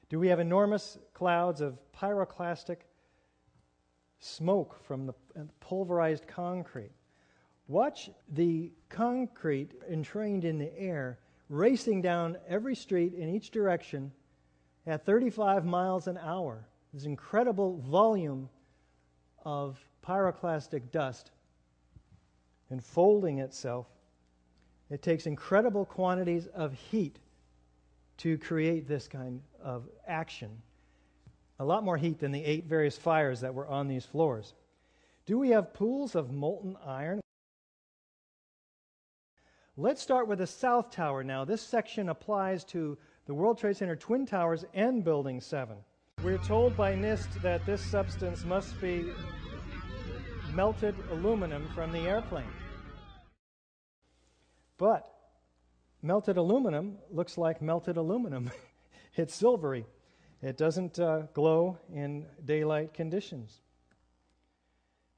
Do we have enormous clouds of pyroclastic smoke from the pulverized concrete? Watch the concrete entrained in the air racing down every street in each direction at 35 miles an hour. This incredible volume of pyroclastic dust enfolding itself. It takes incredible quantities of heat to create this kind of action. A lot more heat than the 8 various fires that were on these floors. Do we have pools of molten iron? Let's start with the South Tower now. This section applies to the World Trade Center Twin Towers and Building 7. We're told by NIST that this substance must be melted aluminum from the airplane. But melted aluminum looks like melted aluminum. It's silvery. It doesn't glow in daylight conditions.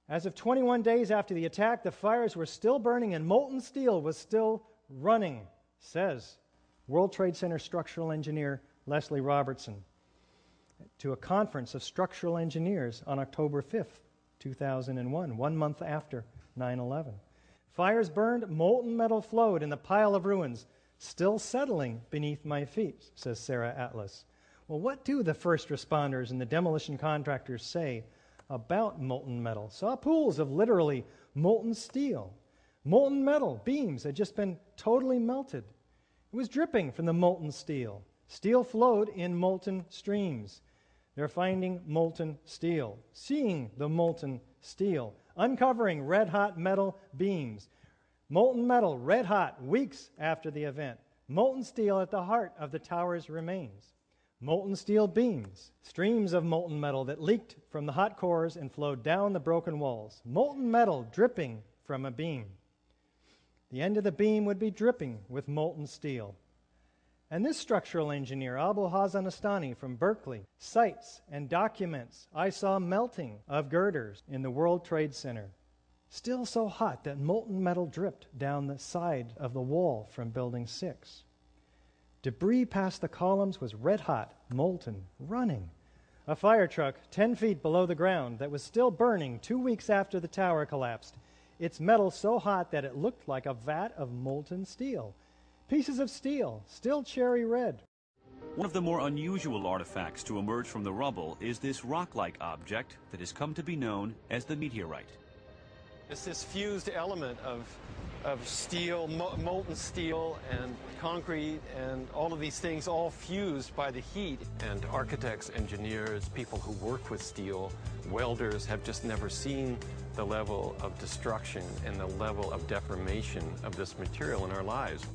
As of 21 days after the attack, the fires were still burning and molten steel was still running, says World Trade Center structural engineer Leslie Robertson to a conference of structural engineers on October 5th, 2001, 1 month after 9/11. Fires burned, molten metal flowed in the pile of ruins, still settling beneath my feet, says Sarah Atlas. Well, what do the first responders and the demolition contractors say about molten metal? Saw pools of literally molten steel. Molten metal beams had just been totally melted. It was dripping from the molten steel. Steel flowed in molten streams. They're finding molten steel, seeing the molten steel, uncovering red-hot metal beams. Molten metal, red-hot, weeks after the event. Molten steel at the heart of the tower's remains. Molten steel beams, streams of molten metal that leaked from the hot cores and flowed down the broken walls. Molten metal dripping from a beam. The end of the beam would be dripping with molten steel. And this structural engineer, Abu Hassan Astani from Berkeley, cites and documents, I saw melting of girders in the World Trade Center. Still so hot that molten metal dripped down the side of the wall from Building 6. Debris past the columns was red-hot, molten, running. A fire truck 10 feet below the ground that was still burning 2 weeks after the tower collapsed. Its metal so hot that it looked like a vat of molten steel. Pieces of steel, still cherry red. One of the more unusual artifacts to emerge from the rubble is this rock-like object that has come to be known as the meteorite. It's this fused element of steel, molten steel and concrete and all of these things all fused by the heat. And architects, engineers, people who work with steel, welders have just never seen the level of destruction and the level of deformation of this material in our lives.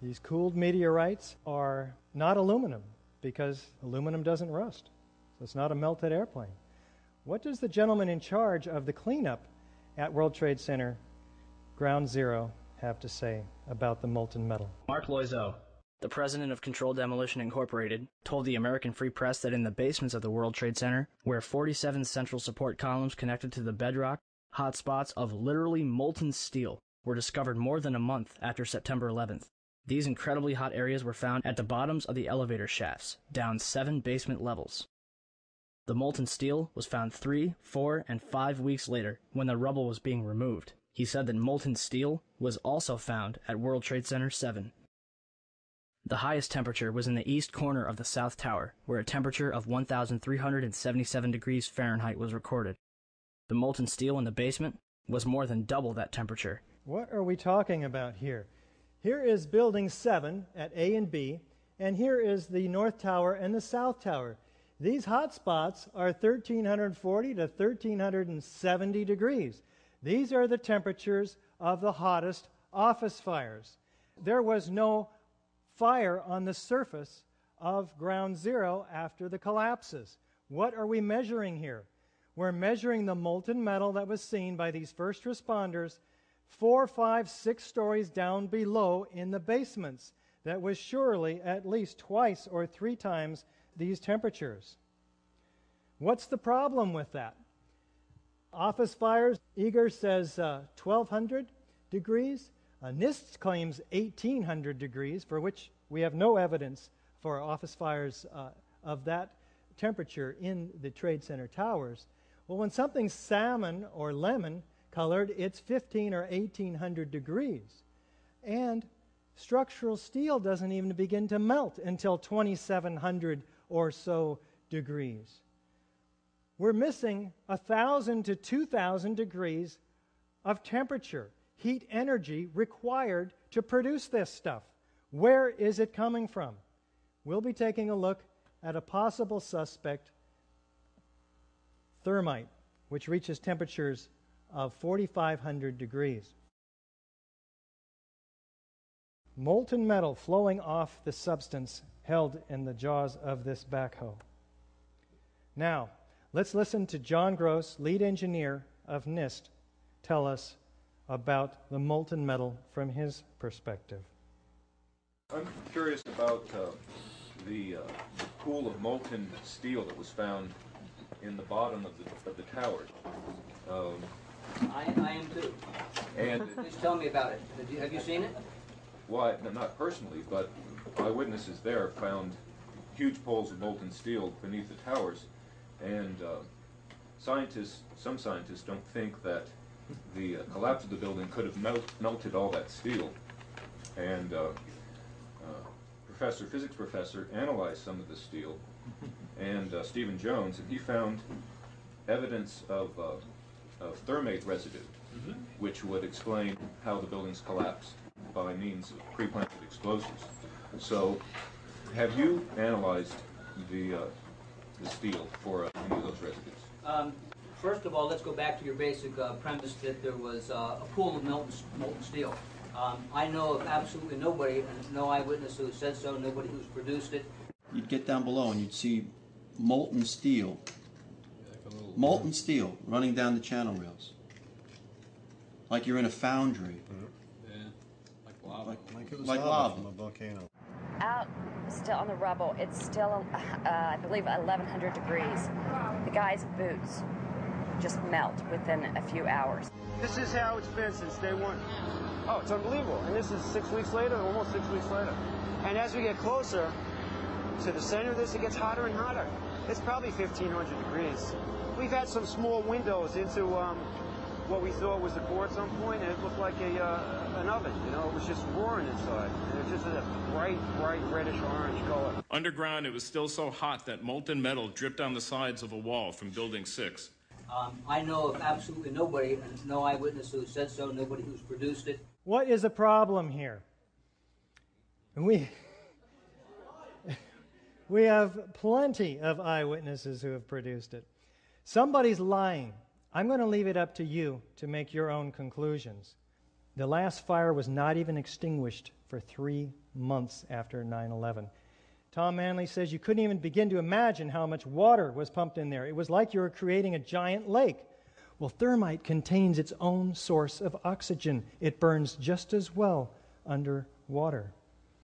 These cooled meteorites are not aluminum because aluminum doesn't rust. So it's not a melted airplane. What does the gentleman in charge of the cleanup at World Trade Center Ground Zero have to say about the molten metal? Mark Loiseau, the president of Controlled Demolition Incorporated, told the American Free Press that in the basements of the World Trade Center, where 47 central support columns connected to the bedrock, hot spots of literally molten steel were discovered more than a month after September 11th. These incredibly hot areas were found at the bottoms of the elevator shafts, down 7 basement levels. The molten steel was found 3, 4, and 5 weeks later when the rubble was being removed. He said that molten steel was also found at World Trade Center 7. The highest temperature was in the east corner of the South Tower, where a temperature of 1,377 degrees Fahrenheit was recorded. The molten steel in the basement was more than double that temperature. What are we talking about here? Here is Building 7 at A and B, and here is the North Tower and the South Tower. These hot spots are 1,340 to 1,370 degrees. These are the temperatures of the hottest office fires. There was no fire on the surface of Ground Zero after the collapses. What are we measuring here? We're measuring the molten metal that was seen by these first responders 4, 5, 6 stories down below in the basements. That was surely at least twice or 3 times these temperatures. What's the problem with that? Office fires, Eager says 1,200 degrees. NIST claims 1,800 degrees, for which we have no evidence for office fires of that temperature in the Trade Center towers. Well, when something's salmon or lemon colored, it's 15 or 1800 degrees. And structural steel doesn't even begin to melt until 2700 or so degrees. We're missing 1,000 to 2,000 degrees of temperature, heat energy required to produce this stuff. Where is it coming from? We'll be taking a look at a possible suspect, thermite, which reaches temperatures of 4,500 degrees. Molten metal flowing off the substance held in the jaws of this backhoe. Now, let's listen to John Gross, lead engineer of NIST, tell us about the molten metal from his perspective. I'm curious about the pool of molten steel that was found in the bottom of the tower. I am too. And Please tell me about it. Have you seen it? well, not personally, but eyewitnesses there found huge pools of molten steel beneath the towers, and some scientists don't think that the collapse of the building could have melted all that steel. And physics professor analyzed some of the steel, and Stephen Jones, and he found evidence of thermate residue, which would explain how the buildings collapsed by means of pre-planted explosives. So, have you analyzed the steel for any of those residues? First of all, let's go back to your basic premise that there was a pool of molten steel. I know of absolutely nobody, and no eyewitness who said so, nobody who's produced it. You'd get down below and you'd see molten steel running down the channel rails. Like you're in a foundry. Yeah, like lava. Like it was Like lava lava. from a volcano. Out still on the rubble, it's still, I believe, 1,100 degrees. The guy's boots just melt within a few hours. This is how it's been since day one. Oh, it's unbelievable. And this is 6 weeks later, almost 6 weeks later. And as we get closer to the center of this, it gets hotter and hotter. It's probably 1,500 degrees. We've had some small windows into what we thought was the core at some point, and it looked like an oven. You know, it was just roaring inside. And it just had a bright reddish-orange color. Underground, it was still so hot that molten metal dripped down the sides of a wall from Building 6. I know of absolutely nobody, and no eyewitness who said so, nobody who's produced it. What is the problem here? We have plenty of eyewitnesses who have produced it. Somebody's lying. I'm going to leave it up to you to make your own conclusions. The last fire was not even extinguished for 3 months after 9/11. Tom Manley says you couldn't even begin to imagine how much water was pumped in there. It was like you were creating a giant lake. Well, thermite contains its own source of oxygen. It burns just as well under water.